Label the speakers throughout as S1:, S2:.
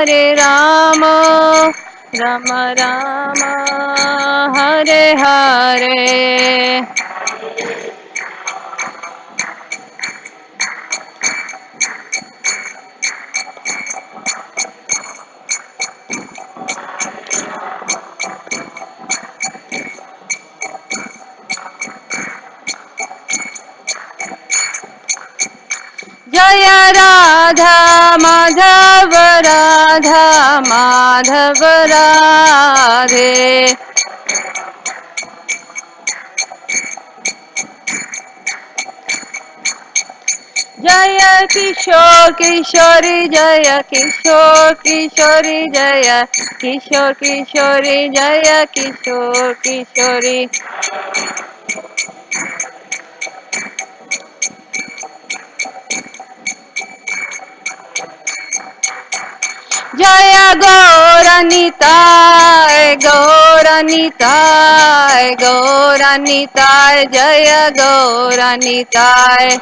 S1: Hare Rama, Rama Rama, Hare Hare. Jaya Radha Madhava Radha Madhava Radhe. Jaya Kishore Kishori Jaya Kishore Kishori Jaya Kishore Kishori Jaya Kishore Kishori. Jaya Gauranitai Gauranitai Gauranitai Jaya Gauranitai.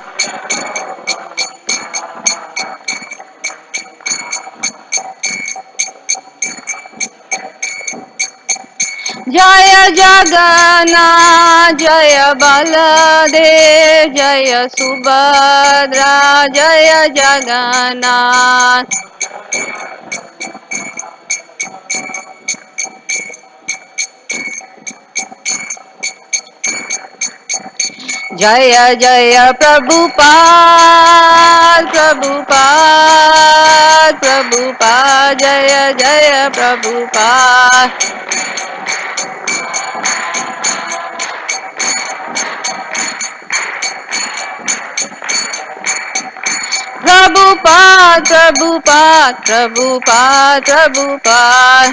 S1: Jaya Jagannath Jaya Baladev Jaya Subhadra Jaya Jagannath. Jaya Jaya Prabhupada Prabhupada Prabhupada Jaya Jaya Prabhupada. Prabhupada Prabhupada Prabhupada Prabhupada.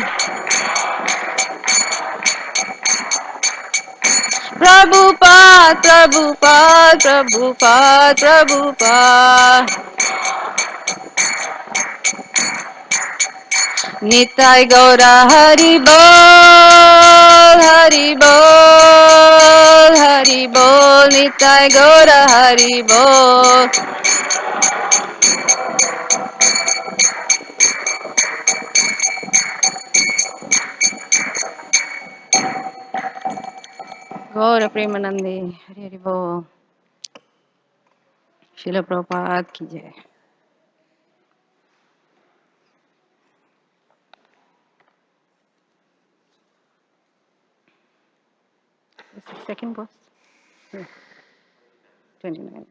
S1: Prabhupada Prabhupada Prabhupada Prabhupada. Nitai Gaura Hari Bol Hari Bol Hari Bol Nitai Gaura Hari Bol. Gaura Premanandi Hari Hari Bol. Srila Prabhupada ki jai. This is the second verse. Yeah. 29.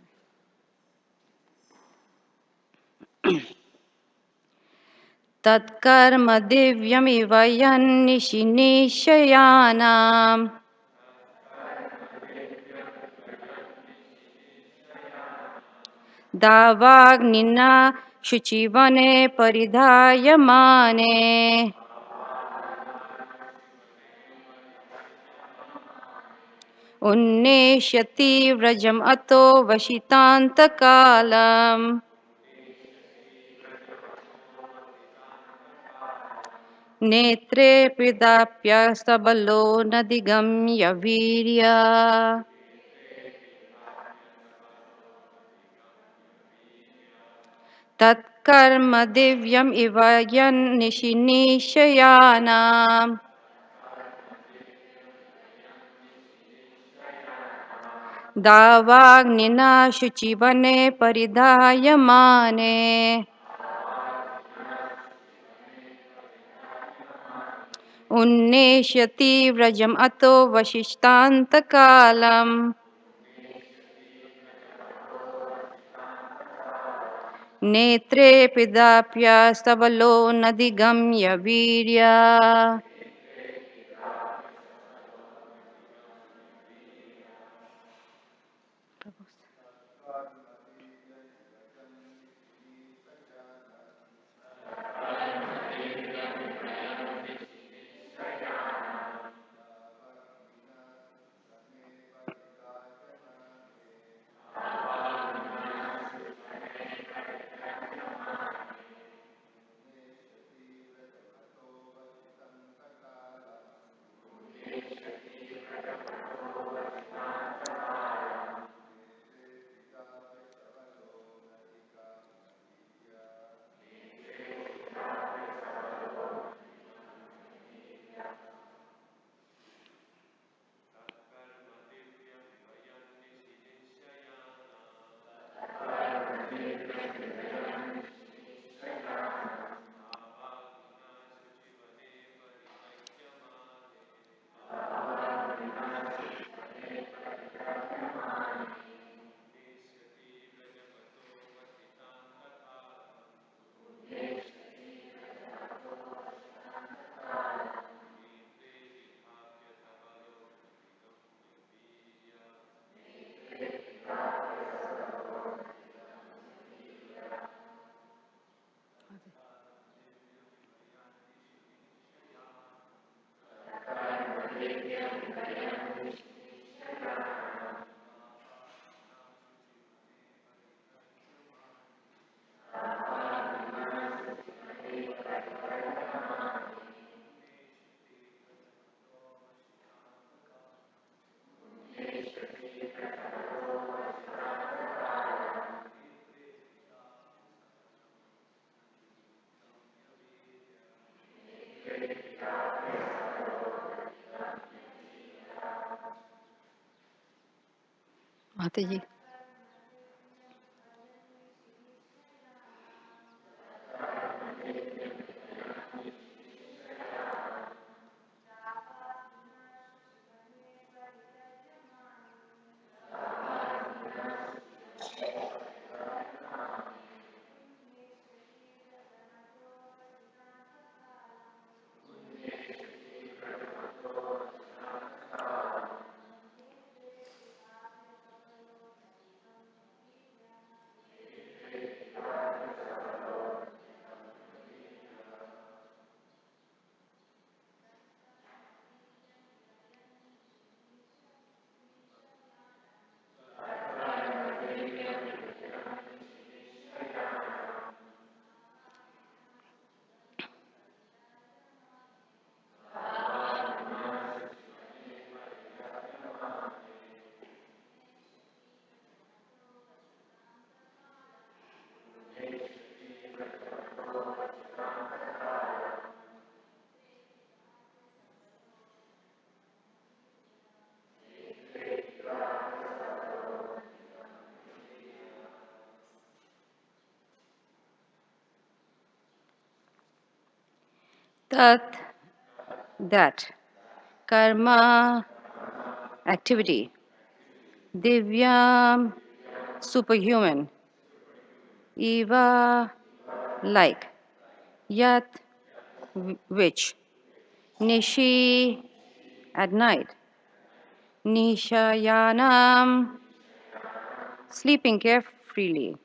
S1: तत्कर्म दिव्यमिव यन्निशिनिशयानाम् दावाग्निना शुचिवने परिधायमाने उन्नेष्यति व्रजम् अतो वशितान्तकालम् नेत्रे पिदाप्य सबलो न दिगम्य वीर्या तत्कर्म दिव्यम् इव यन्निशिनिशयानाम् दावाग्निना शुचिवने परिधायमाने उन्नेष्यति व्रजम् अतो वशिष्ठान्तकालम् नेत्रे पिदाप्य सबलो न दिगम्य Virya Mataji. Tat, that. Karma, activity. Divyam, superhuman. Eva, like. Yat, which. Nishi, at night. Nishayanam, sleeping carefreely.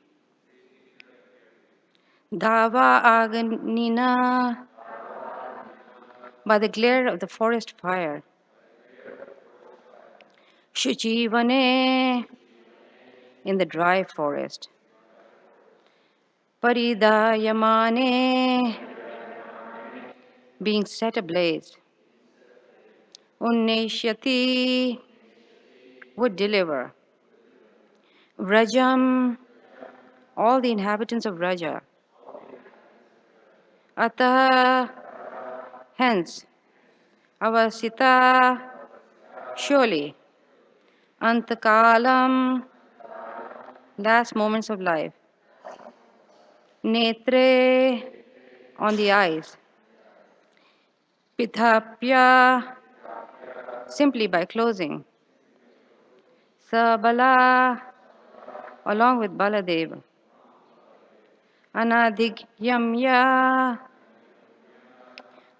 S1: Dhava aganina, by the glare of the forest fire. Shuchivane, in the dry forest. Paridayamane, being set ablaze. Unneshyati, would deliver. Vrajam, all the inhabitants of Vraja. Atah, hence. Avasita, surely. Antakalam, last moments of life. Netre, on the eyes. Pithapya, simply by closing. Sabala, along with Baladev. Anadhigyamya,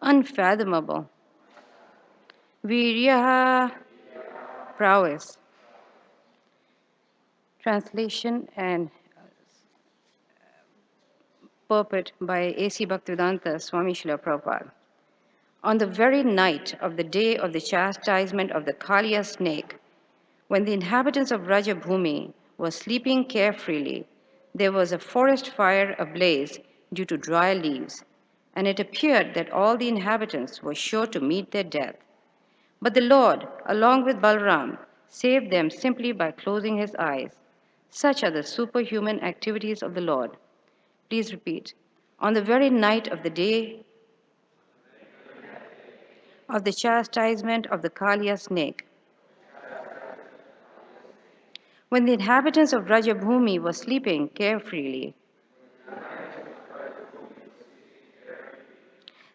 S1: unfathomable. Virya, prowess. Translation and purport by A.C. Bhaktivedanta Swami Srila Prabhupada. On the very night of the day of the chastisement of the Kaliya snake, when the inhabitants of Rajabhumi were sleeping carefreely, there was a forest fire ablaze due to dry leaves, and it appeared that all the inhabitants were sure to meet their death. But the Lord, along with Balram, saved them simply by closing his eyes. Such are the superhuman activities of the Lord. Please repeat. On the very night of the day of the chastisement of the Kaliya snake, when the inhabitants of Rajabhumi were sleeping carefreely,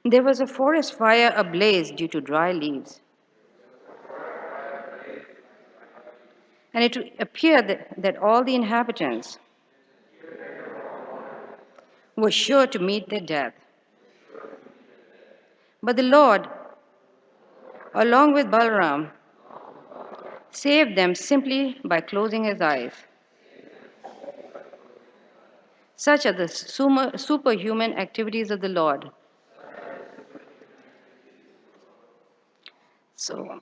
S1: there was a forest fire ablaze due to dry leaves. And it appeared that all the inhabitants were sure to meet their death. But the Lord, along with Balaram, saved them simply by closing his eyes. Such are the superhuman activities of the Lord. So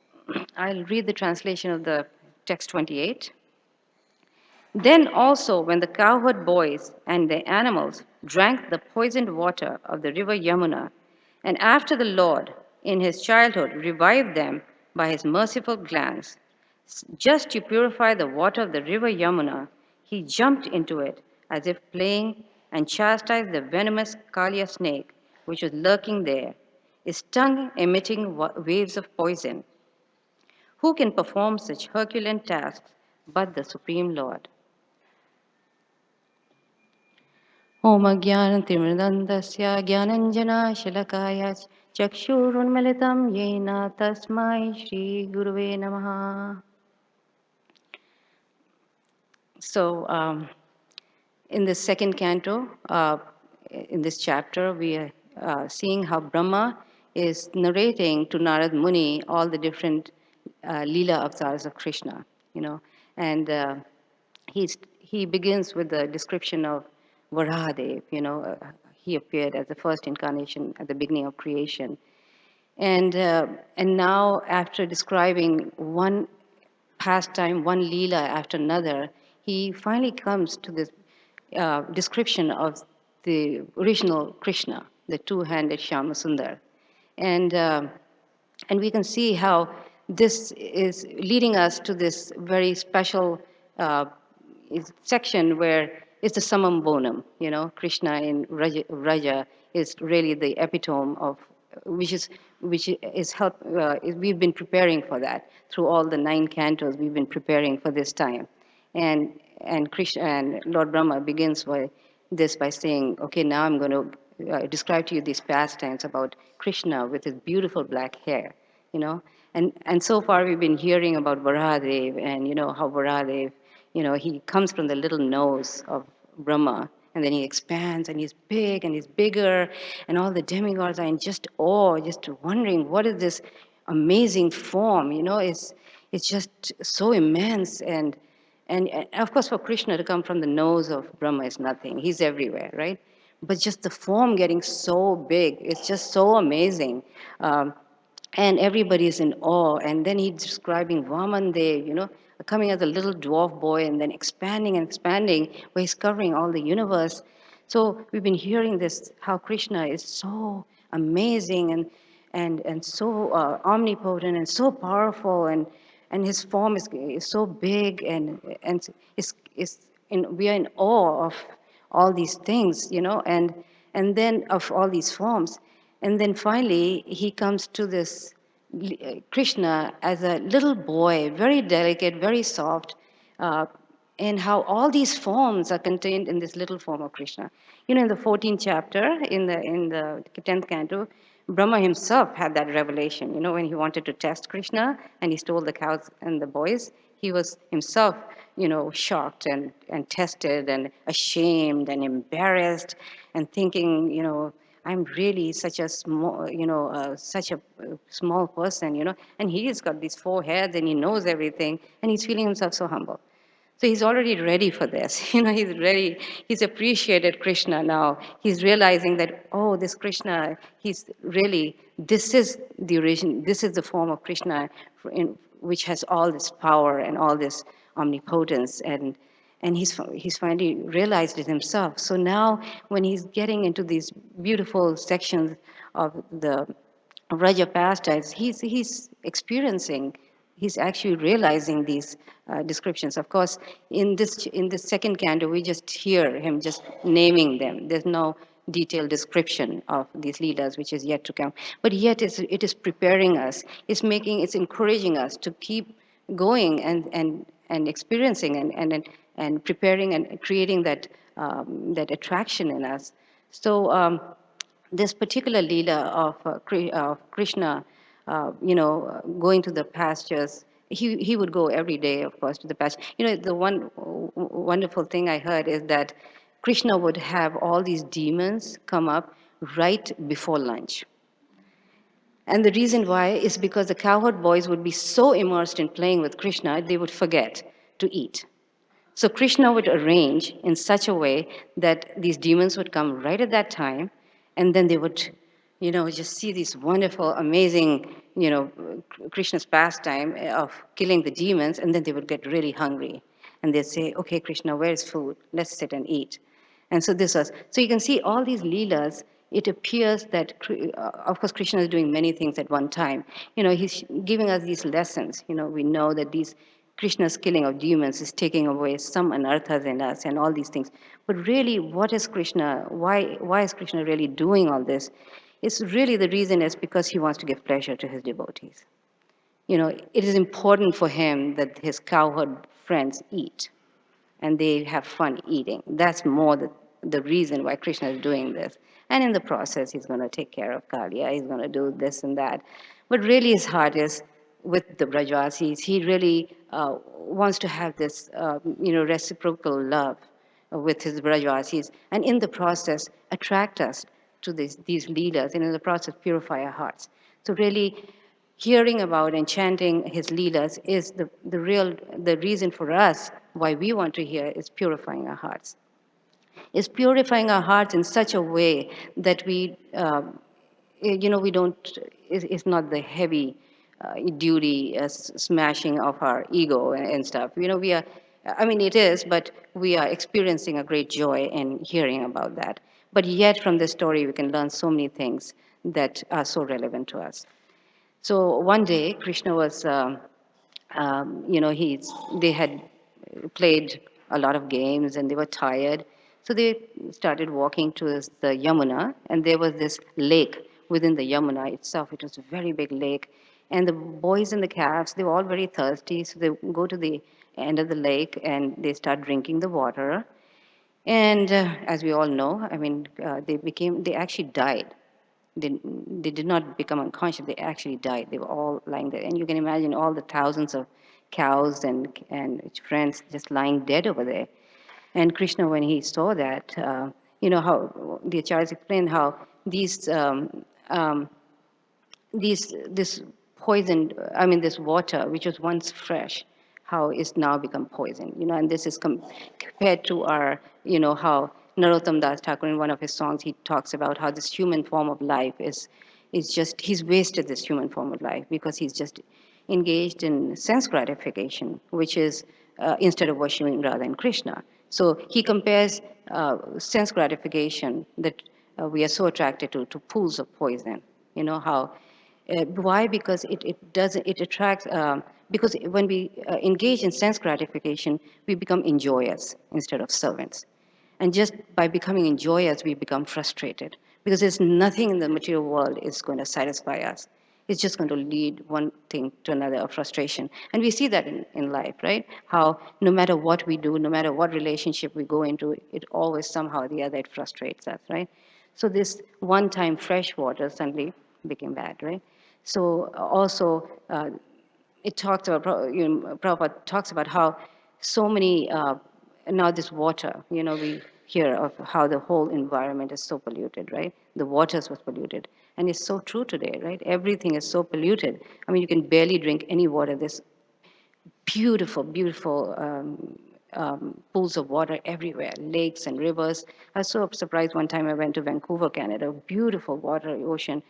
S1: I'll read the translation of the text 28. Then also, when the cowherd boys and their animals drank the poisoned water of the river Yamuna, and after the Lord, in his childhood, revived them by his merciful glance, just to purify the water of the river Yamuna, he jumped into it as if playing and chastised the venomous Kaliya snake, which was lurking there, his tongue emitting waves of poison. Who can perform such Herculean tasks but the Supreme Lord. Om Jnanatimirandasya Jnananjana Shalakaya Chakshurunmilitam Yena Tasmai Shri Guruve Namaha. So, in the second canto, in this chapter, we are seeing how Brahma is narrating to Narad Muni all the different Leela avatars of Krishna, and he begins with the description of Varahadev, he appeared as the first incarnation at the beginning of creation. And now, after describing one pastime, one Leela after another, he finally comes to this description of the original Krishna, the two-handed Shyamasundar. And, uh, and we can see how this is leading us to this very special uh, section where it's the summum bonum. Krishna in Raja is really the epitome of which is help. We've been preparing for that through all the 9 cantos. We've been preparing for this time, and Krishna and Lord Brahma begins by saying, "Okay, now I'm going to describe to you these pastimes about Krishna with his beautiful black hair." you know. And so far we've been hearing about Varahadev and how Varahadev, he comes from the little nose of Brahma, and then he expands and he's big and he's bigger, and all the demigods are in just awe, just wondering what is this amazing form. It's just so immense, and of course for Krishna to come from the nose of Brahma is nothing. He's everywhere, right? But just the form getting so big, it's just so amazing. And everybody is in awe. And then he's describing Vamandev, coming as a little dwarf boy and then expanding and expanding, where he's covering all the universe. So we've been hearing this, how Krishna is so amazing and so omnipotent and so powerful, and his form is so big, and we are in awe of all these things, and then of all these forms. And then finally, he comes to this Krishna as a little boy, very delicate, very soft, uh, and how all these forms are contained in this little form of Krishna. In the 14th chapter, in the 10th canto, Brahma himself had that revelation. When he wanted to test Krishna and he stole the cows and the boys, he was himself, shocked and tested and ashamed and embarrassed and thinking, I'm really such a small person, and he's got these 4 heads and he knows everything, and he's feeling himself so humble. So he's already ready for this. He's ready. He's appreciated Krishna now. He's realizing that, oh, this Krishna, this is the origin, this is the form of Krishna which has all this power and all this omnipotence. And he's finally realized it himself. So now when he's getting into these beautiful sections of the Raja pastimes, he's experiencing, he's actually realizing these descriptions. Of course, in this second canto, we just hear him just naming them. There's no detailed description of these leaders, which is yet to come. But yet, it is preparing us. It's encouraging us to keep going and experiencing and preparing and creating that attraction in us. So. This particular leela of Krishna, going to the pastures. He would go every day, of course, to the pasture. The one wonderful thing I heard is that Krishna would have all these demons come up right before lunch. And the reason why is because the cowherd boys would be so immersed in playing with Krishna, they would forget to eat. So Krishna would arrange in such a way that these demons would come right at that time, and then they would, just see this wonderful, amazing, Krishna's pastime of killing the demons, and then they would get really hungry. And they'd say, okay, Krishna, where's food? Let's sit and eat. And so you can see all these leelas. It appears that, of course, Krishna is doing many things at one time. He's giving us these lessons. We know that Krishna's killing of demons is taking away some anarthas in us and all these things. But really, what is Krishna? Why is Krishna really doing all this? It's really the reason is because he wants to give pleasure to his devotees. it is important for him that his cowherd friends eat and they have fun eating. That's more the reason why Krishna is doing this. And in the process, he's going to take care of Kalia, he's going to do this and that. But really, his heart is with the Brajvasis. He really wants to have this, reciprocal love with his Brajvasis, and in the process, attract us to these leelas, and in the process, purify our hearts. So, really, hearing about and chanting his leelas is the reason for us why we want to hear is purifying our hearts. Is purifying our hearts in such a way that we don't, it's not the heavy duty smashing of our ego and stuff. We are, I mean, it is, but we are experiencing a great joy in hearing about that. But yet, from this story, we can learn so many things that are so relevant to us. So one day, Krishna was, they had played a lot of games and they were tired. So they started walking to the Yamuna, and there was this lake within the Yamuna itself. It was a very big lake. And the boys and the calves, they were all very thirsty. So they go to the end of the lake and they start drinking the water. And as we all know, I mean, they actually died. They did not become unconscious. They actually died. They were all lying there. And you can imagine all the thousands of cows and its friends just lying dead over there. And Krishna, when he saw that, how the acharyas explain how um, this poisoned, I mean, this water, which was once fresh, how it's now become poisoned, and this is compared to our, how Narottam Das Thakur in one of his songs, he talks about how this human form of life is just, he's wasted this human form of life because he's just engaged in sense gratification, which is instead of worshiping Radha and Krishna. So he compares sense gratification that we are so attracted to pools of poison. How why? Because it attracts, because when we engage in sense gratification, we become enjoyers instead of servants. And just by becoming enjoyers, we become frustrated because there's nothing in the material world is going to satisfy us. It's just going to lead one thing to another of frustration. And we see that in life, right? How no matter what we do, no matter what relationship we go into, it always somehow or the other it frustrates us, right? So this one-time fresh water suddenly became bad, right? So also it talks about, Prabhupada talks about how so many, now this water, we hear of how the whole environment is so polluted, right? The waters was polluted. And it's so true today, right? Everything is so polluted. I mean, you can barely drink any water. There's beautiful, beautiful pools of water everywhere, lakes and rivers. I was so surprised one time I went to Vancouver, Canada, beautiful water, ocean.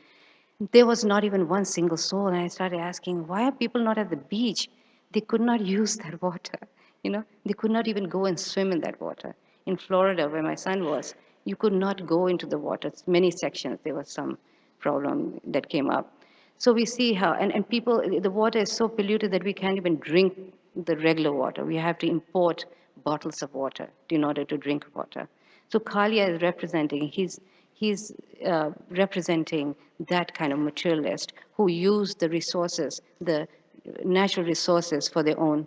S1: There was not even one single soul. And I started asking, why are people not at the beach? They could not use that water. They could not even go and swim in that water. In Florida, where my son was, you could not go into the water. Many sections, there was some problem that came up. So we see how, and people, the water is so polluted that we can't even drink the regular water. We have to import bottles of water in order to drink water. So Kalia is representing, he's representing that kind of materialist who use the resources, the natural resources for their own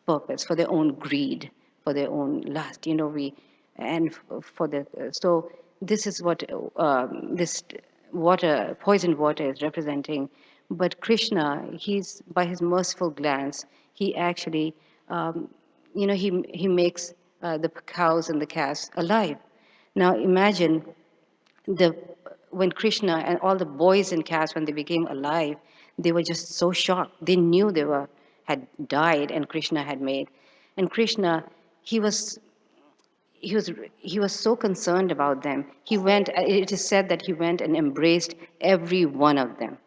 S1: purpose, for their own greed, for their own lust. And for the, so this is what this water, poisoned water is representing. But Krishna, he's, by his merciful glance, he actually, he makes the cows and the calves alive. Now imagine the when Krishna and all the boys and calves, when they became alive, they were just so shocked. They knew they were had died and Krishna had made. And Krishna, he was he was so concerned about them. He went, it is said that he went and embraced every one of them.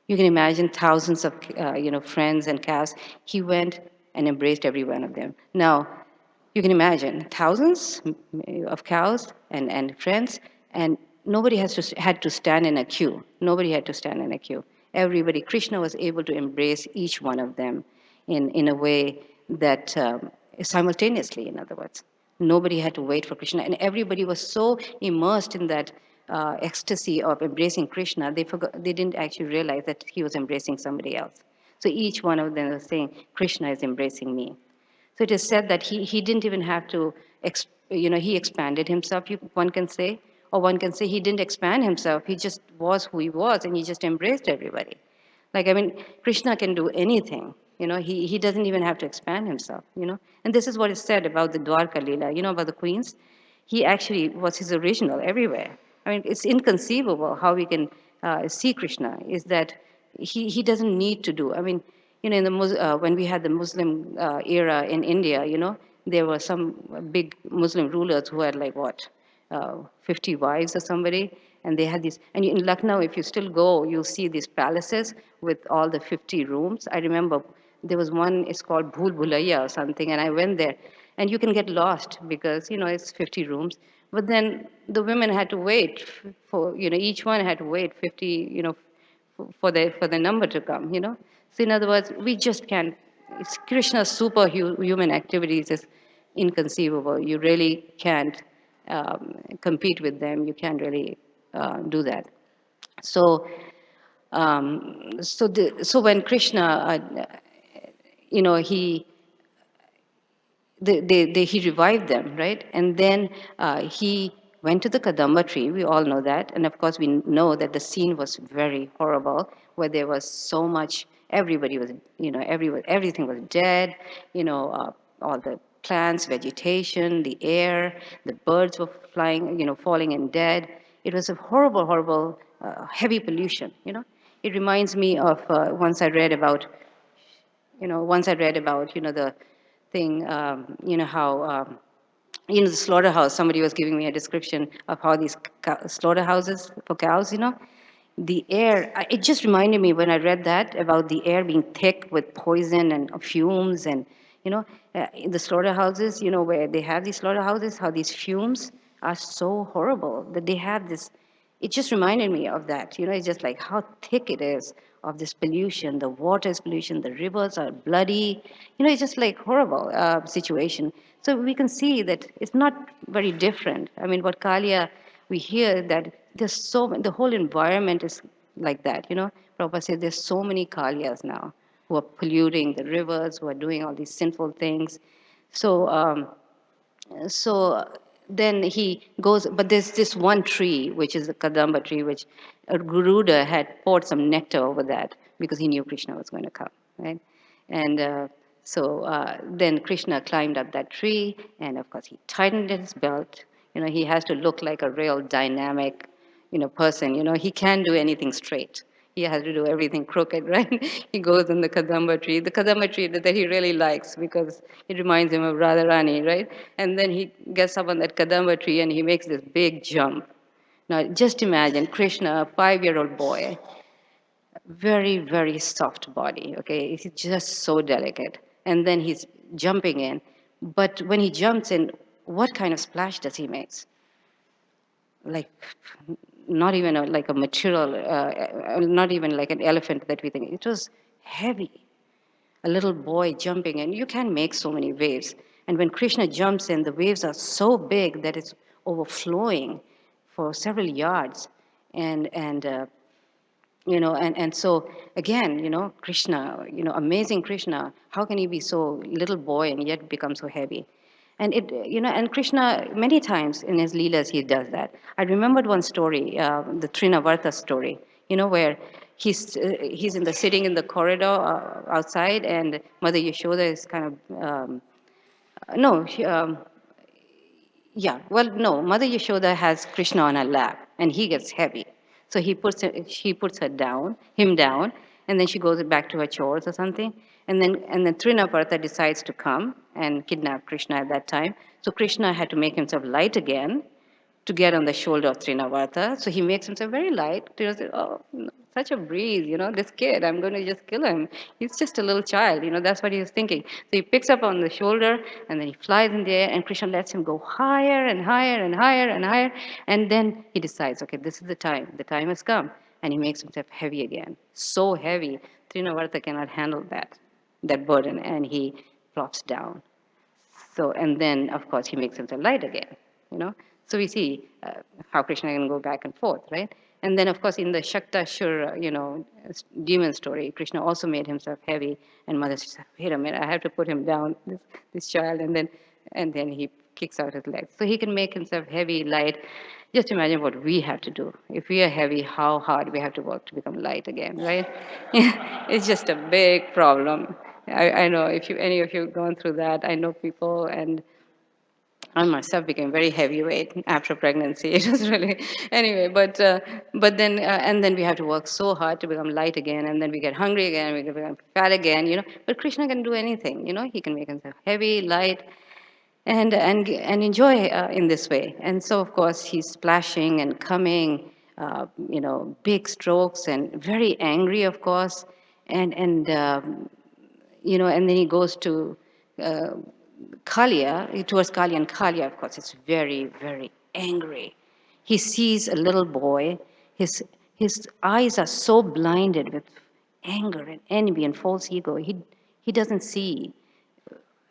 S1: You can imagine thousands of friends and calves. He went and embraced every one of them. Now, you can imagine thousands of cows and friends, and nobody had to stand in a queue. Nobody had to stand in a queue. Everybody, Krishna was able to embrace each one of them in a way that simultaneously, in other words. Nobody had to wait for Krishna, and everybody was so immersed in that ecstasy of embracing Krishna, they didn't actually realize that he was embracing somebody else. So each one of them was saying, Krishna is embracing me. So it is said that he didn't even have to, he expanded himself, one can say, or one can say he didn't expand himself. He just was who he was, and he just embraced everybody. Like, I mean, Krishna can do anything. He doesn't even have to expand himself. And this is what is said about the Dwarka Leela, about the queens. He actually was his original everywhere. I mean, it's inconceivable how we can see Krishna, is that he doesn't need to do. I mean, in when we had the Muslim era in India, there were some big Muslim rulers who had like what, 50 wives or somebody, and they had these. And in Lucknow, if you still go, you'll see these palaces with all the 50 rooms. I remember there was one. It's called Bhool Bhulaiya or something, and I went there, and you can get lost because it's 50 rooms. But then the women had to wait for each one had to wait 50 for the number to come. So in other words, we just can't. It's Krishna's superhuman activities is inconceivable. You really can't compete with them. You can't really do that. So, so when Krishna, he he revived them, right? And then he went to the Kadamba tree. We all know that. And of course, we know that the scene was very horrible, where there was so much, everybody was, everything was dead, all the plants, vegetation, the air, the birds were flying, falling and dead. It was a horrible, horrible, heavy pollution. It reminds me of once I read about, the thing, how, the slaughterhouse, somebody was giving me a description of how these slaughterhouses for cows. The air, it just reminded me when I read that about the air being thick with poison and fumes and, in the slaughterhouses, where they have these slaughterhouses, how these fumes are so horrible that they have this. It just reminded me of that. It's just like how thick it is of this pollution. The water is pollution. The rivers are bloody. It's just like horrible situation. So we can see that it's not very different. I mean, what Kalia, we hear that the whole environment is like that. Prabhupada said there's so many Kalias now who are polluting the rivers, who are doing all these sinful things. So then he goes, but there's this one tree, which is the Kadamba tree, which Aruddha had poured some nectar over that because he knew Krishna was going to come, right? And then Krishna climbed up that tree, and of course he tightened his belt. He has to look like a real dynamic, person. He can't do anything straight. He has to do everything crooked, right? He goes in the Kadamba tree that he really likes because it reminds him of Radharani, right? And then he gets up on that Kadamba tree and he makes this big jump. Now, just imagine Krishna, a 5-year-old boy, very, very soft body, okay? He's just so delicate. And then he's jumping in. But when he jumps in, what kind of splash does he make? Like not even like a material, not even like an elephant that we think. It was heavy. A little boy jumping in. You can make so many waves. And when Krishna jumps in, the waves are so big that it's overflowing for several yards. And so again, Krishna, amazing Krishna, how can he be so little boy and yet become so heavy? And Krishna, many times in his Leelas, he does that. I remembered one story, the Trinavarta story, where he's sitting in the corridor outside, and Mother Yashoda is kind of, no, yeah, well, no. Mother Yashoda has Krishna on her lap, and he gets heavy. So she puts him down, and then she goes back to her chores or something. And then Trinaparta decides to come and kidnap Krishna at that time. So Krishna had to make himself light again to get on the shoulder of Trinavarta. So he makes himself very light. Trina says, oh, such a breeze, this kid, I'm going to just kill him. He's just a little child, that's what he was thinking. So he picks up on the shoulder, and then he flies in the air, and Krishna lets him go higher and higher and higher and higher. And then he decides, okay, this is the time has come. And he makes himself heavy again. So heavy, Trinavarta cannot handle that burden, and he flops down. So, and then, of course, he makes himself light again. So we see how Krishna can go back and forth, right? And then, of course, in the Shaktashur, demon story, Krishna also made himself heavy, and Mother says, "Wait a minute, I have to put him down, this child," and then he kicks out his legs. So he can make himself heavy, light. Just imagine what we have to do. If we are heavy, how hard we have to work to become light again, right? It's just a big problem. I know if any of you have gone through that, I know people, and I myself became very heavyweight after pregnancy. It was really anyway, but then we have to work so hard to become light again, and then we get hungry again, we become fat again, But Krishna can do anything, He can make himself heavy, light, and enjoy in this way. And so, of course, he's splashing and coming, big strokes and very angry, of course, and then he goes to uh, Kalia, towards Kalia, and Kalia, of course, is very, very angry. He sees a little boy. His, his eyes are so blinded with anger and envy and false ego. He doesn't see.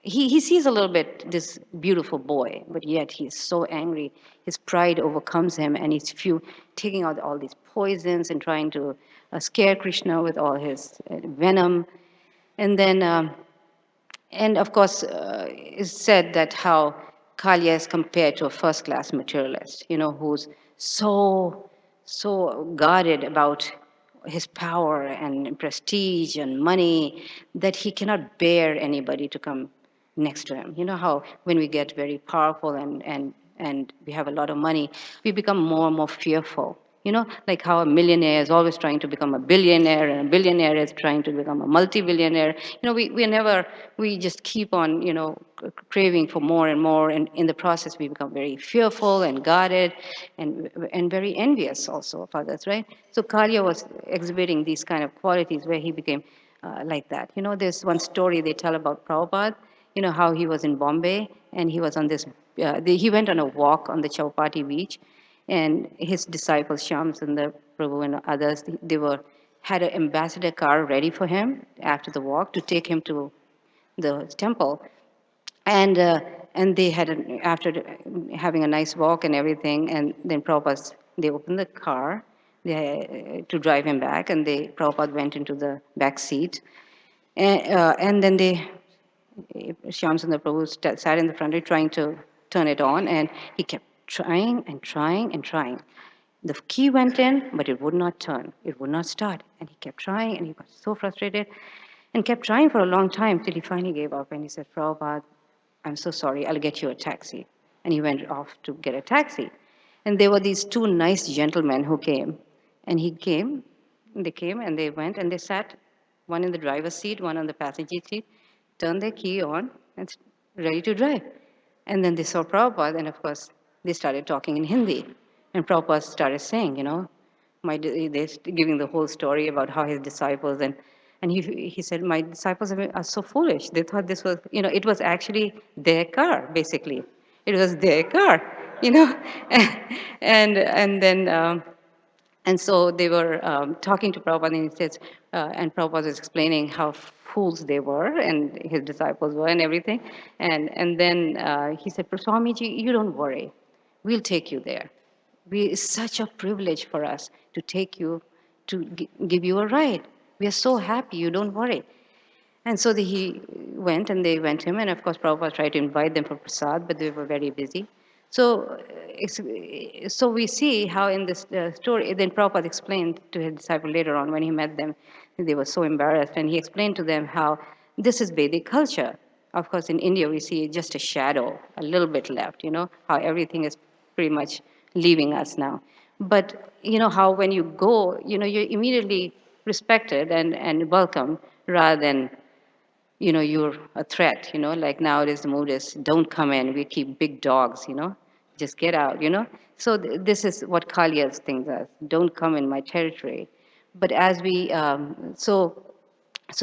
S1: He sees a little bit this beautiful boy, but yet he's so angry. His pride overcomes him, and he's taking out all these poisons and trying to scare Krishna with all his venom. And then and of course, it's said that how Kalia is compared to a first class materialist, who's so guarded about his power and prestige and money that he cannot bear anybody to come next to him. You know how when we get very powerful and we have a lot of money, we become more and more fearful. Like how a millionaire is always trying to become a billionaire, and a billionaire is trying to become a multi-billionaire. We just keep on, craving for more and more, and in the process, we become very fearful and guarded, and very envious also of others, right? So Kalia was exhibiting these kind of qualities where he became like that. There's one story they tell about Prabhupada. How he was in Bombay, and he was on this. He went on a walk on the Chowpatty beach, and his disciples, Shams and the Prabhu and others, they were had an ambassador car ready for him after the walk to take him to the temple. And they had after having a nice walk and everything, and then Prabhupada, they opened the car to drive him back, and Prabhupada went into the back seat, and then Shyamsundar Prabhu sat in the front trying to turn it on, and he kept trying and trying and trying. The key went in, but it would not turn. It would not start. And he kept trying, and he got so frustrated and kept trying for a long time till he finally gave up. And he said, "Prabhupada, I'm so sorry. I'll get you a taxi." And he went off to get a taxi. And there were these two nice gentlemen who came. And they came and they went and they sat, one in the driver's seat, one on the passenger seat, turned their key on, and ready to drive. And then they saw Prabhupada, and of course, they started talking in Hindi. And Prabhupada started saying, they're giving the whole story about how his disciples, and he said, my disciples are so foolish. They thought this was, it was actually their car, basically. It was their car, you know. and then and so they were talking to Prabhupada, and he says, and Prabhupada was explaining how fools they were, and his disciples were, and everything. And then he said, Swamiji, you don't worry. We'll take you there. It's such a privilege for us to take you, to give you a ride. We are so happy, you don't worry. And so he went, and they went him, and of course Prabhupada tried to invite them for prasad, but they were very busy. So, so we see how in this story, then Prabhupada explained to his disciple later on when he met them, they were so embarrassed, and he explained to them how this is Vedic culture. Of course, in India, we see just a shadow, a little bit left, how everything is pretty much leaving us now. But how when you go, you're immediately respected and welcome rather than you're a threat, like nowadays the mood is, don't come in, we keep big dogs, just get out, So this is what Kalia's things are, don't come in my territory. But as we, so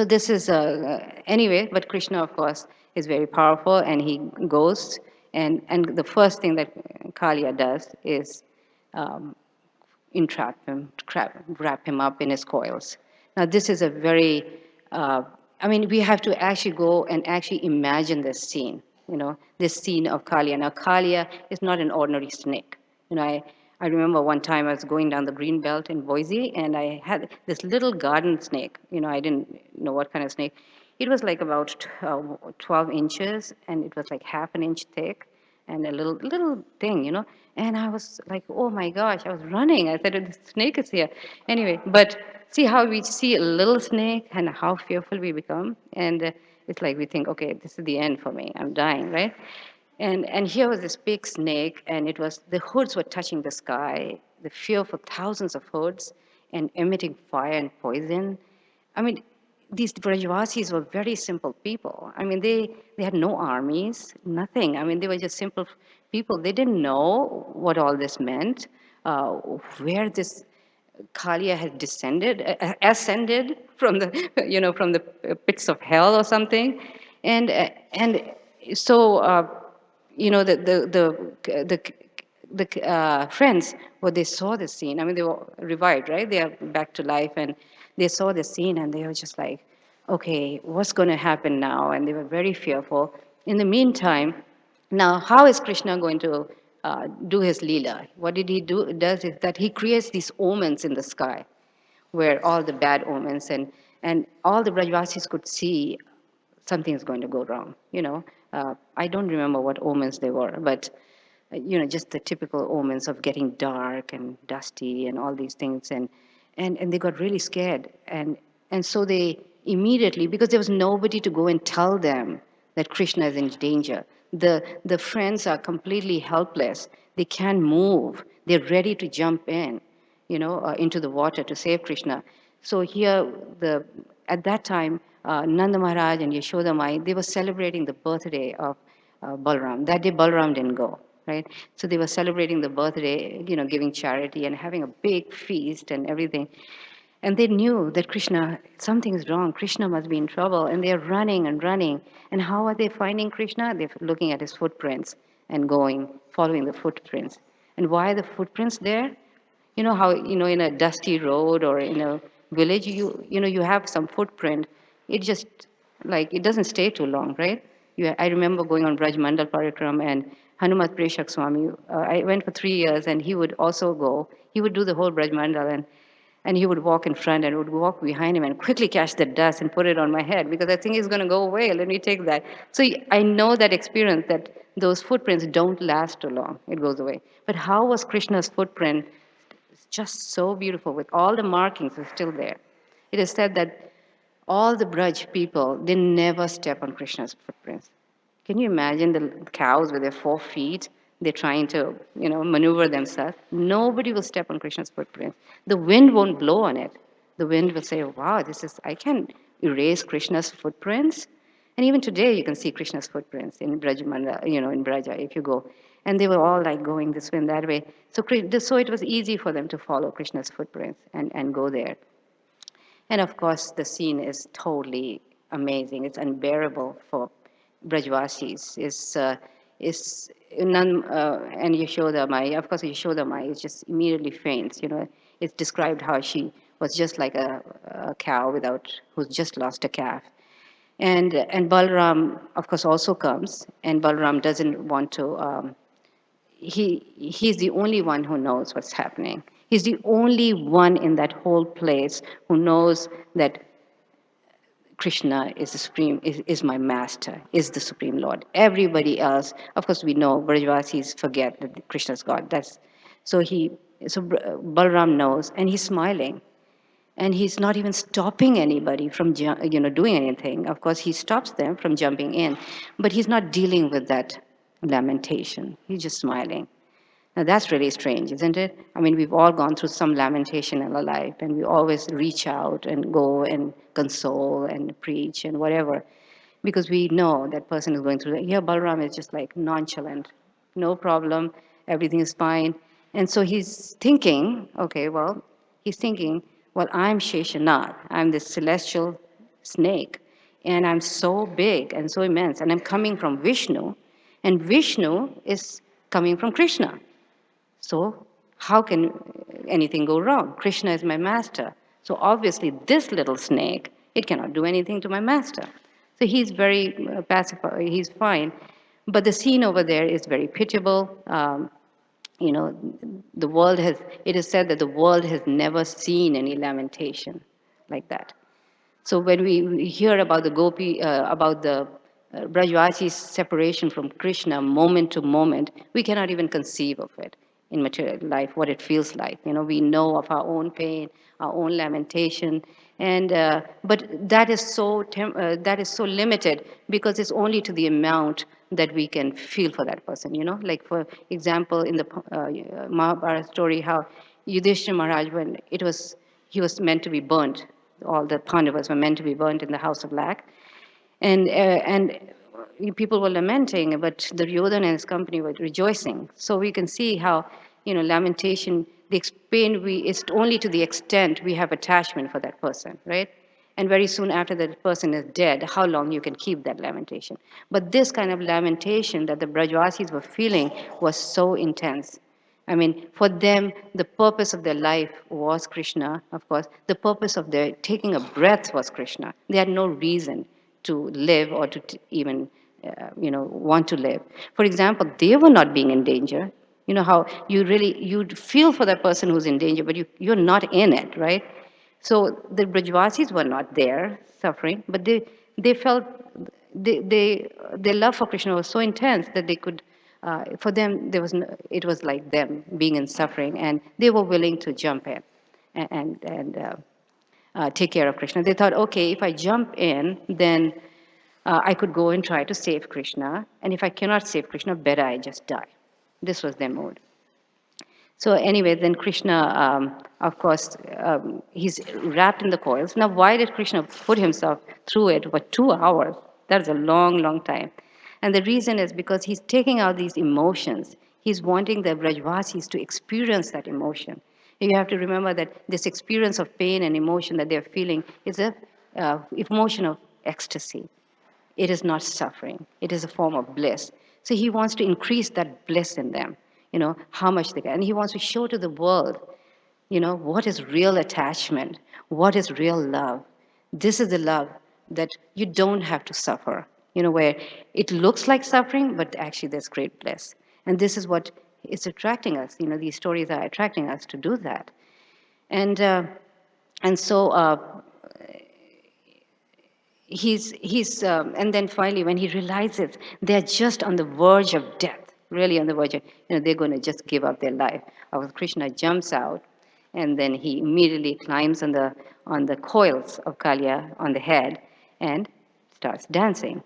S1: this is, anyway, but Krishna, of course, is very powerful, and he goes, and the first thing that Kalia does is entrap him, wrap him up in his coils. Now, this is a very, we have to actually go and actually imagine this scene, this scene of Kalia. Now, Kalia is not an ordinary snake. I remember one time I was going down the green belt in Boise, and I had this little garden snake. I didn't know what kind of snake. It was like about 12 inches, and it was like half an inch thick, and a little thing. And I was like, oh my gosh, I was running. I said, the snake is here. Anyway, but see how we see a little snake and how fearful we become, and it's like we think, okay, this is the end for me. I'm dying, right? And here was this big snake, and the hoods were touching the sky, the fear for thousands of hoods, and emitting fire and poison. I mean, these Brajavasis were very simple people. I mean, they had no armies, nothing. I mean, they were just simple people. They didn't know what all this meant, uh, where this Kalia had ascended from the pits of hell or something, and so the friends, when they saw the scene, I mean, they were revived, right? They are back to life, and they saw the scene, and they were just like, okay, what's going to happen now? And they were very fearful. In the meantime, now, how is Krishna going to do his Leela? What did he do? Does is that he creates these omens in the sky, where all the bad omens and all the Brajvasis could see something is going to go wrong. I don't remember what omens they were, but just the typical omens of getting dark and dusty and all these things, and they got really scared, and so they immediately, because there was nobody to go and tell them that Krishna is in danger. The friends are completely helpless. They can't move. They're ready to jump in, into the water to save Krishna. So here, at that time, Nanda Maharaj and Yashoda Mai, they were celebrating the birthday of Balram. That day, Balram didn't go, right? So they were celebrating the birthday, giving charity and having a big feast and everything. And they knew that Krishna, something is wrong. Krishna must be in trouble. And they're running and running. And how are they finding Krishna? They're looking at his footprints and following the footprints. And why are the footprints there? You know how, in a dusty road or in a village, you have some footprint. It just, like, it doesn't stay too long, right? I remember going on Braj Mandal Parikram, and Hanumat Preshak Swami, I went for 3 years, and he would also go. He would do the whole Braj Mandal, and he would walk in front and would walk behind him and quickly catch the dust and put it on my head because I think he's going to go away. Let me take that. So I know that experience, that those footprints don't last too long. It goes away. But how was Krishna's footprint? It's just so beautiful with all the markings are still there. It is said that all the Braj people, they never step on Krishna's footprints. Can you imagine the cows with their 4 feet? They're trying to, maneuver themselves. Nobody will step on Krishna's footprints. The wind won't blow on it. The wind will say, wow, I can erase Krishna's footprints. And even today, you can see Krishna's footprints in Brajamanda, in Braja, if you go. And they were all like going this way and that way. So it was easy for them to follow Krishna's footprints and go there. And of course, the scene is totally amazing. It's unbearable for Brajvasis. Is and Yashoda Mai. Of course, Yashoda Mai is just immediately faints. It's described how she was just like a cow who's just lost a calf. And Balram, of course, also comes, and Balram doesn't want to. He's the only one who knows what's happening. He's the only one in that whole place who knows that Krishna is the supreme, is my master, is the supreme Lord. Everybody else, of course, we know Brajvasis forget that Krishna is God. So Balram knows, and he's smiling, and he's not even stopping anybody from doing anything. Of course, he stops them from jumping in, but he's not dealing with that lamentation. He's just smiling. Now that's really strange, isn't it? I mean, we've all gone through some lamentation in our life, and we always reach out and go and console and preach and whatever, because we know that person is going through that. Here, Balram is just like nonchalant, no problem, everything is fine. And so he's thinking, well, I'm Sheshanath, I'm this celestial snake, and I'm so big and so immense, and I'm coming from Vishnu, and Vishnu is coming from Krishna. So how can anything go wrong? Krishna is my master. So obviously this little snake, it cannot do anything to my master. So he's very pacified, he's fine. But the scene over there is very pitiable. You know, it is said that the world has never seen any lamentation like that. So when we hear about the about the Brajvasi's separation from Krishna moment to moment, we cannot even conceive of it in material life, what it feels like. You know, we know of our own pain, our own lamentation, and but that is so limited because it's only to the amount that we can feel for that person. You know, like for example, in the Mahabharata story, how Yudhishthira Maharaj, when he was meant to be burnt. All the Pandavas were meant to be burnt in the house of lac, and people were lamenting, but Duryodhana and his company were rejoicing. So we can see how, lamentation, the pain it's only to the extent we have attachment for that person, right? And very soon after that person is dead, how long you can keep that lamentation. But this kind of lamentation that the Brajvasis were feeling was so intense. I mean, for them, the purpose of their life was Krishna, of course. The purpose of their taking a breath was Krishna. They had no reason to live or to even, want to live. For example, they were not being in danger. You know how you'd feel for that person who's in danger, but you're not in it, right? So the Brajvasis were not there suffering, but they felt their love for Krishna was so intense that they could, for them, it was like them being in suffering, and they were willing to jump in and take care of Krishna. They thought, okay, if I jump in, then I could go and try to save Krishna, and if I cannot save Krishna, better I just die. This was their mood. So anyway, then Krishna, of course, he's wrapped in the coils. Now, why did Krishna put himself through it for 2 hours? That's a long, long time. And the reason is because he's taking out these emotions. He's wanting the Brajvasis to experience that emotion. You have to remember that this experience of pain and emotion that they're feeling is a emotion of ecstasy. It is not suffering. It is a form of bliss. So he wants to increase that bliss in them, how much they can. And he wants to show to the world, what is real attachment, what is real love. This is the love that you don't have to suffer, where it looks like suffering, but actually there's great bliss. And this is what is attracting us. These stories are attracting us to do that. And and so and then finally when he realizes they're just on the verge of death, really on the verge of, they're going to just give up their life. Our Krishna jumps out, and then he immediately climbs on the coils of Kalia on the head and starts dancing,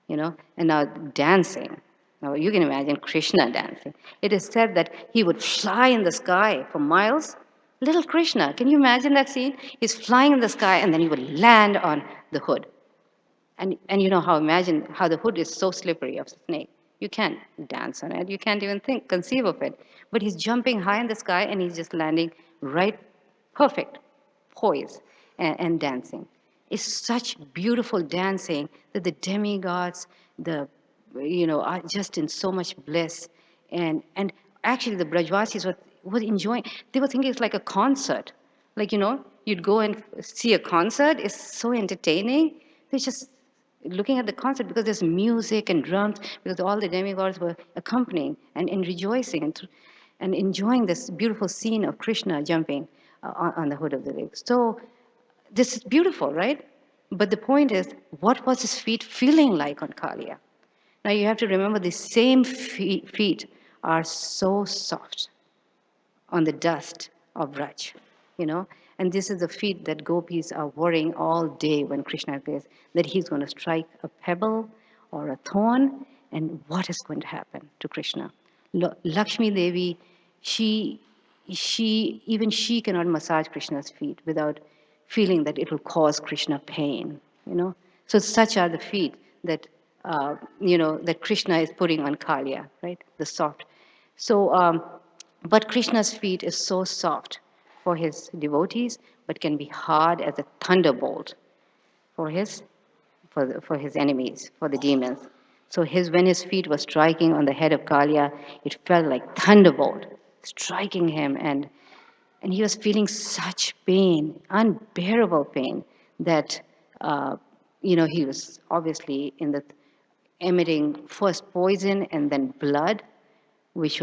S1: and now dancing. Now you can imagine Krishna dancing. It is said that he would fly in the sky for miles. Little Krishna, can you imagine that scene? He's flying in the sky and then he would land on the hood. And you know how, imagine how the hood is so slippery of a snake. You can't dance on it. You can't even conceive of it. But he's jumping high in the sky and he's just landing right, perfect, poise, and dancing. It's such beautiful dancing that the demigods, are just in so much bliss. And actually the Brajvasis were enjoying, they were thinking it's like a concert. Like, you'd go and see a concert, it's so entertaining. They're just looking at the concert because there's music and drums, because all the demigods were accompanying and rejoicing and enjoying this beautiful scene of Krishna jumping on the hood of the lake. So this is beautiful, right? But the point is, what was his feet feeling like on Kalia? Now you have to remember the same feet are so soft on the dust of Braj, And this is the feet that gopis are worrying all day when Krishna appears, that he's going to strike a pebble or a thorn, and what is going to happen to Krishna? Lakshmi Devi, even she cannot massage Krishna's feet without feeling that it will cause Krishna pain. So such are the feet that, that Krishna is putting on Kalia, right? The soft. So, but Krishna's feet is so soft for his devotees, but can be hard as a thunderbolt for his enemies, for the demons. So when his feet were striking on the head of Kalia, it felt like thunderbolt striking him, and he was feeling such pain, unbearable pain, that he was obviously emitting first poison and then blood, which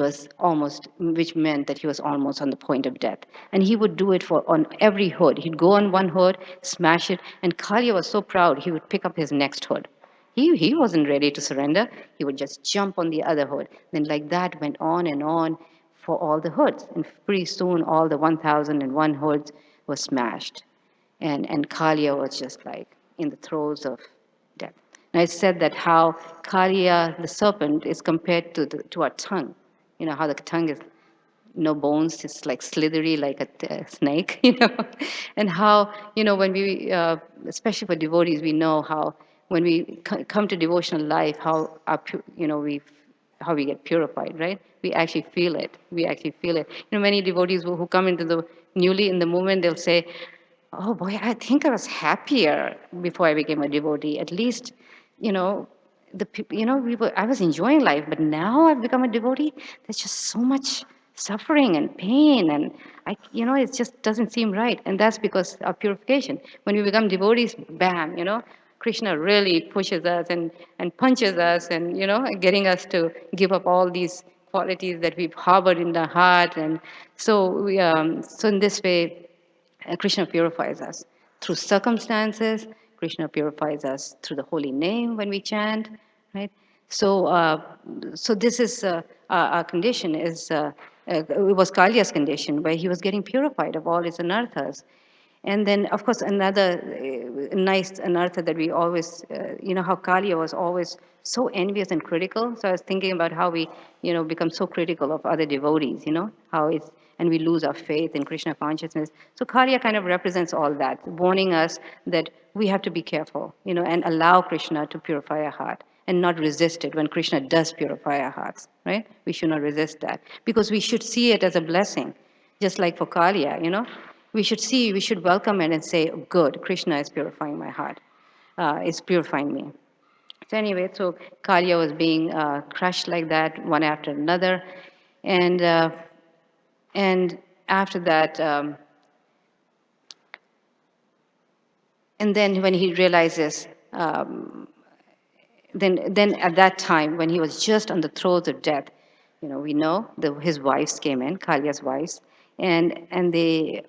S1: meant that he was almost on the point of death. And he would do it on every hood. He'd go on one hood, smash it, and Kalia was so proud he would pick up his next hood. He wasn't ready to surrender. He would just jump on the other hood. Then like that went on and on for all the hoods. And pretty soon all the 1,001 hoods were smashed. And Kalia was just like in the throes of death. And I said that how Kalia, the serpent, is compared to our tongue. You know, how the tongue is no bones, it's like slithery like a snake, And how, when we, especially for devotees, we know how when we come to devotional life, how, how we get purified, right? We actually feel it. We actually feel it. Many devotees who come into the newly in the movement, they'll say, oh boy, I think I was happier before I became a devotee. At least, you know, I was enjoying life, but now I've become a devotee. There's just so much suffering and pain, and it just doesn't seem right. And that's because of purification. When we become devotees, bam, Krishna really pushes us and punches us, and getting us to give up all these qualities that we've harbored in the heart. And so in this way, Krishna purifies us through circumstances. Krishna purifies us through the holy name when we chant, right? So this is our condition. It was Kalia's condition where he was getting purified of all his anarthas. And then, of course, another nice anartha that we always, how Kalia was always so envious and critical. So I was thinking about how we, become so critical of other devotees, and we lose our faith in Krishna consciousness. So Kalia kind of represents all that, warning us that we have to be careful, and allow Krishna to purify our heart and not resist it when Krishna does purify our hearts, right? We should not resist that because we should see it as a blessing, just like for Kalia, we should welcome it and say, oh, good, Krishna is purifying my heart, is purifying me. So anyway, so Kalia was being crushed like that, one after another. And, uh, and after that, and then when he realizes, then at that time, when he was just on the throes of death, we know his wives came in, Kalia's wives, and they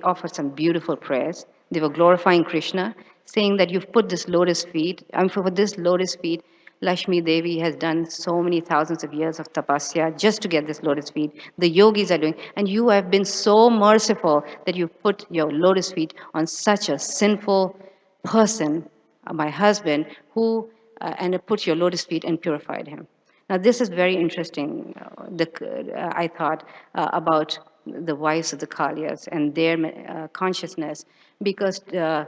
S1: offered some beautiful prayers. They were glorifying Krishna, saying that you've put this lotus feet, and for this lotus feet, Lakshmi Devi has done so many thousands of years of tapasya just to get this lotus feet. The yogis are doing, and you have been so merciful that you've put your lotus feet on such a sinful person, my husband, who and put your lotus feet and purified him. Now, this is very interesting, I thought, about the wives of the Kalyas and their consciousness, because uh,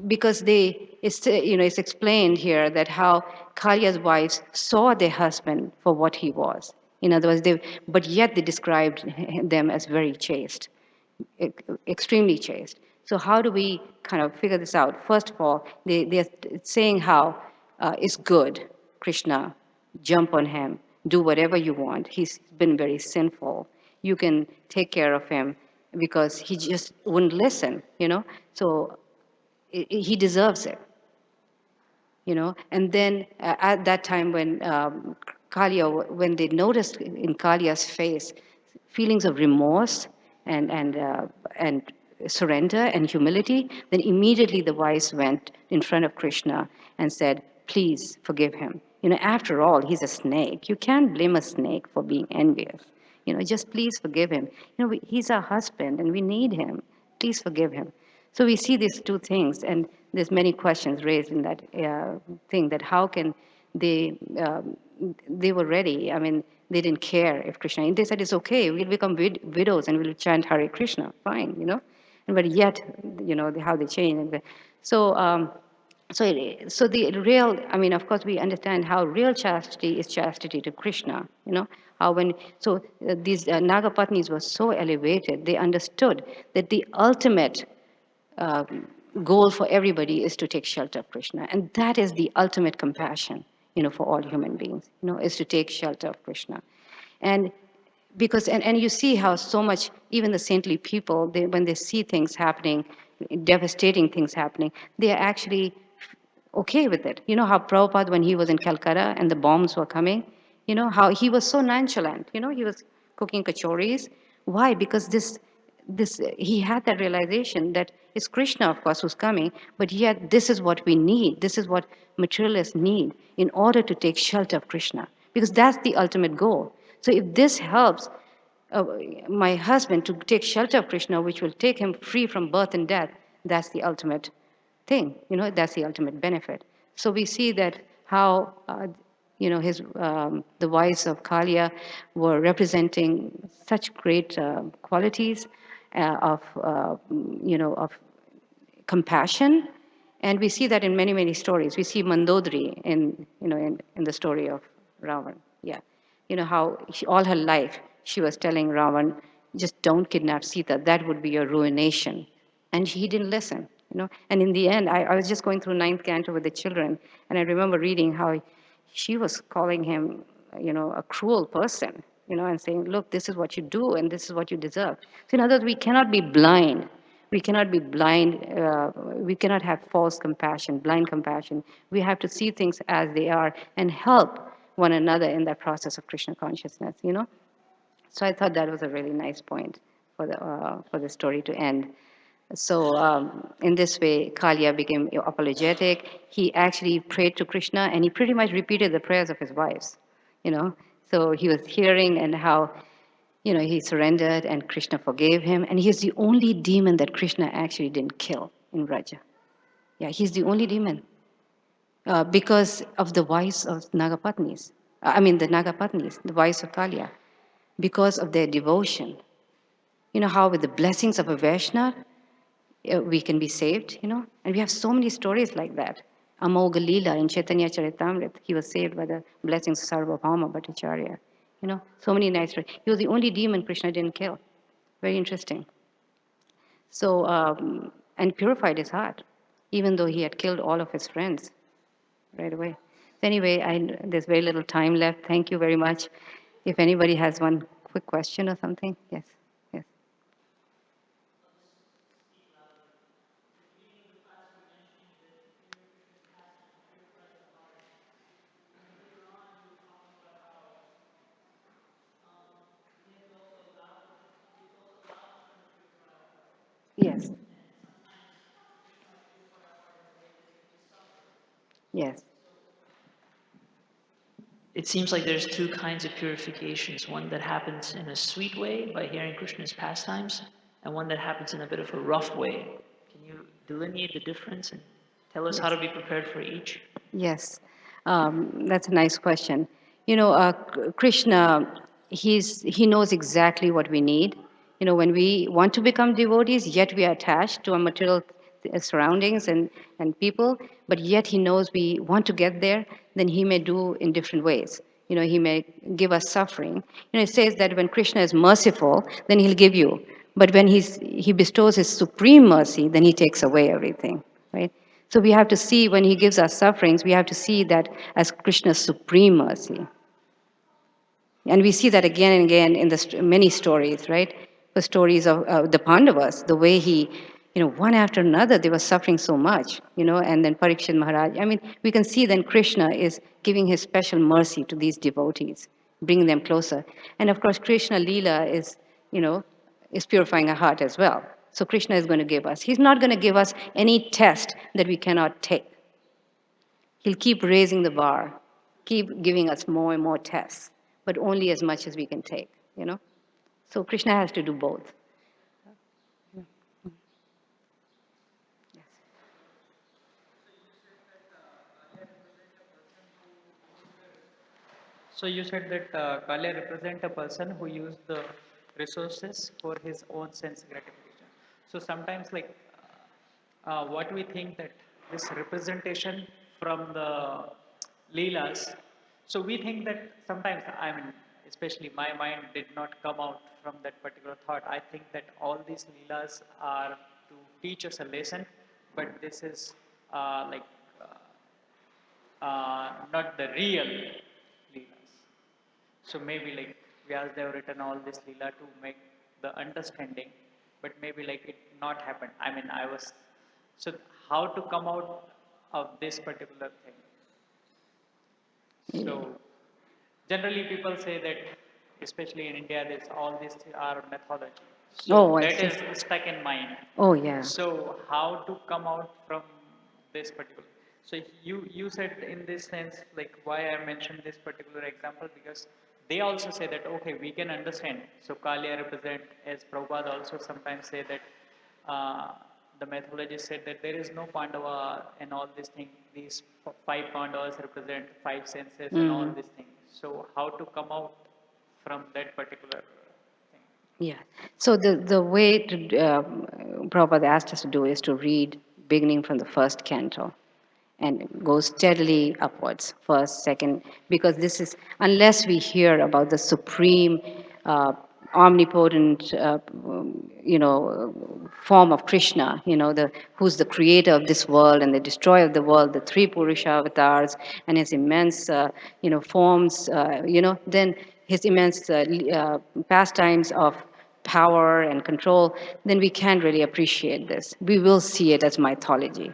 S1: it's explained here that how Kalya's wives saw their husband for what he was. In other words, but yet they described them as very chaste, extremely chaste. So how do we kind of figure this out? First of all, they're saying how it's good, Krishna, jump on him, do whatever you want. He's been very sinful. You can take care of him because he just wouldn't listen, So he deserves it, And then at that time when when they noticed in Kalia's face feelings of remorse and surrender and humility, then immediately the wives went in front of Krishna and said, "Please forgive him. After all, he's a snake. You can't blame a snake for being envious. Just please forgive him. He's our husband and we need him. Please forgive him." So we see these two things, and there's many questions raised in that thing, that how can they, they were ready. I mean, they didn't care if Krishna, and they said, it's okay, we'll become widows and we'll chant Hare Krishna, fine, And but yet, how they changed. So, so the real, I mean, of course, we understand how real chastity is chastity to Krishna, how these Nagapatnis were so elevated, they understood that the ultimate uh, goal for everybody is to take shelter of Krishna. And that is the ultimate compassion, for all human beings, is to take shelter of Krishna. And because, and you see how so much, even the saintly people, when they see things happening, devastating things happening, they are actually okay with it. You know how Prabhupada, when he was in Calcutta and the bombs were coming, You know, how he was so nonchalant. You know, he was cooking kachoris. Why? Because he had that realization that it's Krishna, of course, who's coming, but yet this is what we need. This is what materialists need in order to take shelter of Krishna, because that's the ultimate goal. So if this helps uh, my husband to take shelter of Krishna, which will take him free from birth and death, that's the ultimate thing. You know, that's the ultimate benefit. So we see that how, the wives of Kalia were representing such great qualities of compassion. And we see that in many, many stories. We see Mandodari in the story of Ravan. Yeah. You know, how all her life she was telling Ravan, just don't kidnap Sita. That would be your ruination. And he didn't listen, you know. And in the end, I was just going through ninth canto with the children, and I remember reading how she was calling him, a cruel person, and saying, look, this is what you do, and this is what you deserve. So in other words, we cannot be blind. We cannot be blind. We cannot have false compassion, blind compassion. We have to see things as they are and help one another in that process of Krishna consciousness, So I thought that was a really nice point for the story to end. So in this way, Kalia became apologetic. He actually prayed to Krishna, and he pretty much repeated the prayers of his wives. You know, so he was hearing and how he surrendered, and Krishna forgave him. And he's the only demon that Krishna actually didn't kill in Vraja. Yeah, he's the only demon because of the wives of Nagapatnis. The Nagapatnis, the wives of Kalia, because of their devotion. You know how with the blessings of a Vaishnava, we can be saved, And we have so many stories like that. Amoga Leela in Chaitanya Charitamrit, he was saved by the blessings of Sarvabhauma Bhattacharya. So many nice stories. He was the only demon Krishna didn't kill. Very interesting. So, and purified his heart, even though he had killed all of his friends right away. So anyway, there's very little time left. Thank you very much. If anybody has one quick question or something, yes, yes. Yes, yes,
S2: It seems like there's two kinds of purifications, one that happens in a sweet way by hearing Krishna's pastimes, and one that happens in a bit of a rough way. Can you delineate the difference and tell us how
S1: yes.
S2: to be prepared for each?
S1: Yes, that's a nice question. Krishna, he knows exactly what we need. When we want to become devotees, yet we are attached to our material surroundings and people, but yet he knows we want to get there, then he may do in different ways. He may give us suffering. It says that when Krishna is merciful, then he'll give you. But when he bestows his supreme mercy, then he takes away everything, right? So we have to see when he gives us sufferings, we have to see that as Krishna's supreme mercy. And we see that again and again in the many stories, right? The stories of the Pandavas, the way he, one after another, they were suffering so much, and then Parikshit Maharaj. We can see then Krishna is giving his special mercy to these devotees, bringing them closer. And of course, Krishna Leela you know, is purifying our heart as well. So Krishna is going to give us. He's not going to give us any test that we cannot take. He'll keep raising the bar, keep giving us more and more tests, but only as much as we can take. So Krishna has to do both.
S3: So you said that Kalia represent a person who used the resources for his own sense gratification. So sometimes what we think that this representation from the Leelas, so we think that sometimes, especially my mind did not come out from that particular thought. I think that all these Leelas are to teach us a lesson, but this is uh, like uh, not the real Leelas. So maybe like Vyas they have written all this Leela to make the understanding, but maybe like it not happened. I was so how to come out of this particular thing.
S1: Yeah.
S3: So generally people say that, especially in India, this all these are mythology. So
S1: Oh, I
S3: that
S1: see.
S3: is stuck in mind.
S1: Oh, yeah.
S3: So how to come out from this particular? So you said in this sense, like why I mentioned this particular example, because they also say that okay, we can understand. So Kalia represent, as Prabhupada also sometimes say that uh, the mythology said that there is no Pandava and all these things. These five Pandavas represent five senses and all
S1: Mm.
S3: these things. So how to come out from that particular thing?
S1: Yeah. So the way to Prabhupada asked us to do is to read beginning from the first canto and go steadily upwards, first, second, because this is, unless we hear about the supreme, omnipotent, form of Krishna, who's the creator of this world and the destroyer of the world, the three Purusha avatars, and his immense, forms, then his immense pastimes of power and control, then we can't really appreciate this. We will see it as mythology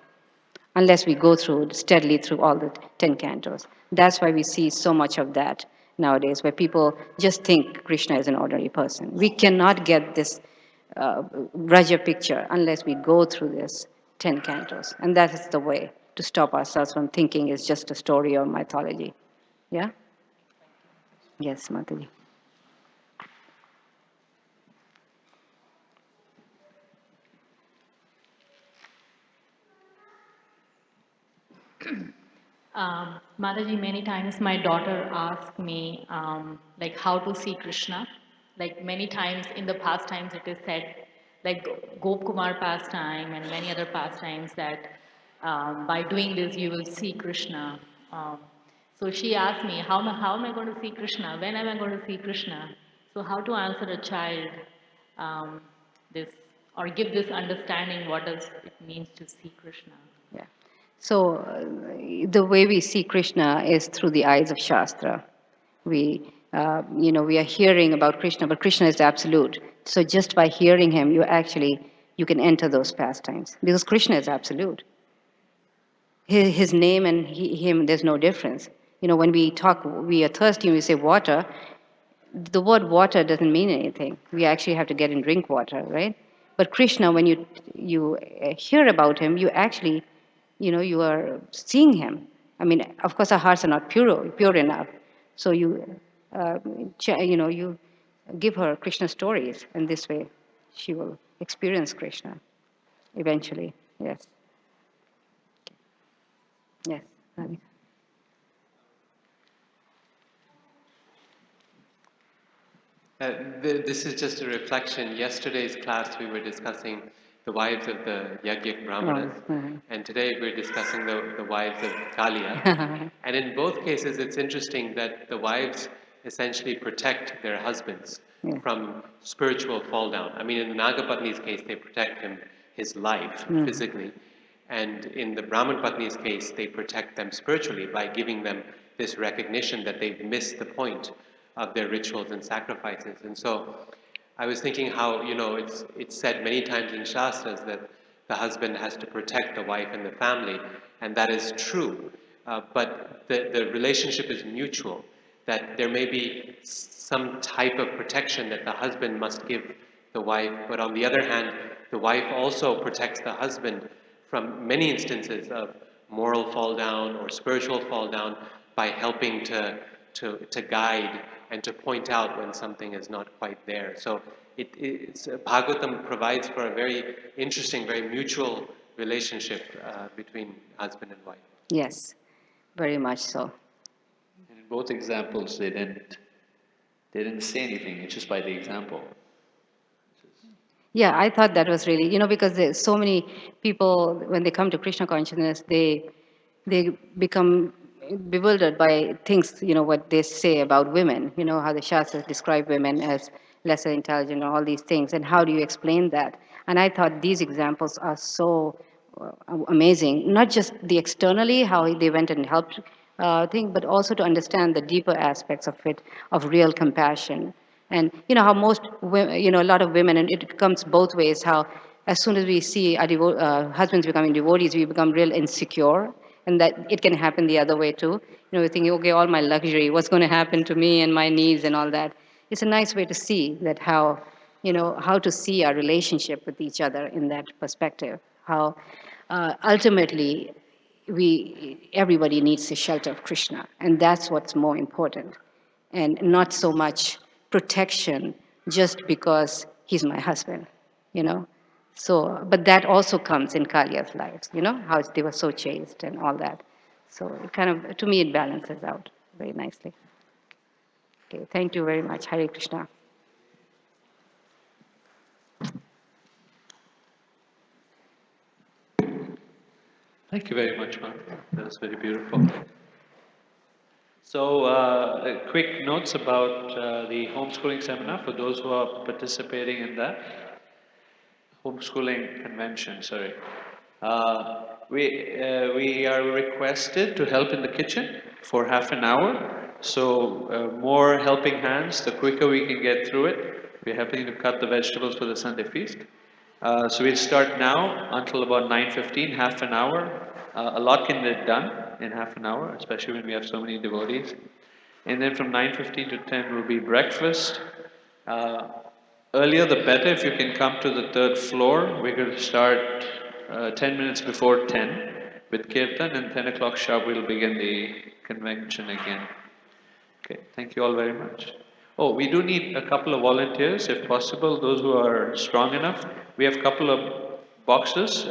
S1: unless we go through steadily through all the 10 cantos. That's why we see so much of that nowadays, where people just think Krishna is an ordinary person. We cannot get this Raja picture unless we go through this 10 cantos. And that is the way to stop ourselves from thinking it's just a story or mythology. Yeah? Yes, Mataji.
S4: Mataji, many times my daughter asked me like how to see Krishna. Like many times in the past times it is said, like Gop Kumar pastime and many other pastimes that by doing this you will see Krishna. So she asked me, how am I going to see Krishna? When am I going to see Krishna? So how to answer a child um, this or give this understanding what does it means to see Krishna?
S1: Yeah. So the way we see Krishna is through the eyes of Shastra. We are hearing about Krishna, but Krishna is absolute. So just by hearing him, you can enter those pastimes because Krishna is absolute. His name and him, there's no difference. When we talk, we are thirsty, and we say water. The word water doesn't mean anything. We actually have to get and drink water, right? But Krishna, when you hear about him, you actually, you are seeing him. I mean, of course, our hearts are not pure enough. So you give her Krishna stories, and this way, she will experience Krishna eventually. Yes, yes. Radhika.
S5: This is just a reflection. Yesterday's class we were discussing the wives of the Yajnik Brahmanas,
S1: Oh,
S5: and today we're discussing the wives of Kaliya. And in both cases, it's interesting that the wives essentially protect their husbands
S1: yeah.
S5: from spiritual fall down. I mean, in the Nagapatni's case, they protect him, his life, physically. And in the Brahman Patni's case, they protect them spiritually by giving them this recognition that they've missed the point of their rituals and sacrifices. And so I was thinking how, it's said many times in Shastras that the husband has to protect the wife and the family, and that is true. But the relationship is mutual, that there may be some type of protection that the husband must give the wife, but on the other hand, the wife also protects the husband from many instances of moral fall down or spiritual fall down by helping to guide and to point out when something is not quite there. So Bhagavatam provides for a very interesting, very mutual relationship between husband and wife.
S1: Yes, very much so.
S6: And in both examples, they didn't say anything. It's just by the example.
S1: Yeah, I thought that was really, because there's so many people when they come to Krishna consciousness, they become bewildered by things, what they say about women, how the Shastras describe women as lesser intelligent, and all these things, and how do you explain that? And I thought these examples are so amazing, not just the externally, how they went and helped thing, but also to understand the deeper aspects of it, of real compassion. And how most women, a lot of women, and it comes both ways, how as soon as we see our husbands becoming devotees, we become real insecure and that it can happen the other way too. You're thinking, okay, all my luxury, what's going to happen to me and my needs and all that. It's a nice way to see that how to see our relationship with each other in that perspective. How ultimately everybody needs the shelter of Krishna, and that's what's more important, and not so much protection just because he's my husband, you know. So, but that also comes in Kalia's lives, how they were so chaste and all that. So it kind of, to me, it balances out very nicely. Okay, thank you very much. Hare Krishna.
S6: Thank you very much, Mark. That was very beautiful. So, quick notes about the homeschooling seminar for those who are participating in that. Homeschooling convention, sorry. We are requested to help in the kitchen for half an hour. So, more helping hands, the quicker we can get through it. We're helping to cut the vegetables for the Sunday feast. So we'll start now until about 9:15, half an hour. A lot can be done in half an hour, especially when we have so many devotees. And then from 9:15 to 10 will be breakfast. Uh, Earlier the better. If you can come to the third floor, we're going to start 10 minutes before 10 with Kirtan, and 10 o'clock sharp we'll begin the convention again. Okay, thank you all very much. Oh, we do need a couple of volunteers, if possible, those who are strong enough. We have a couple of boxes,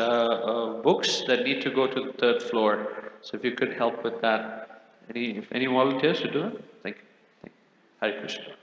S6: books that need to go to the third floor. So if you could help with that. Any volunteers to do it? Thank you. Hare Krishna.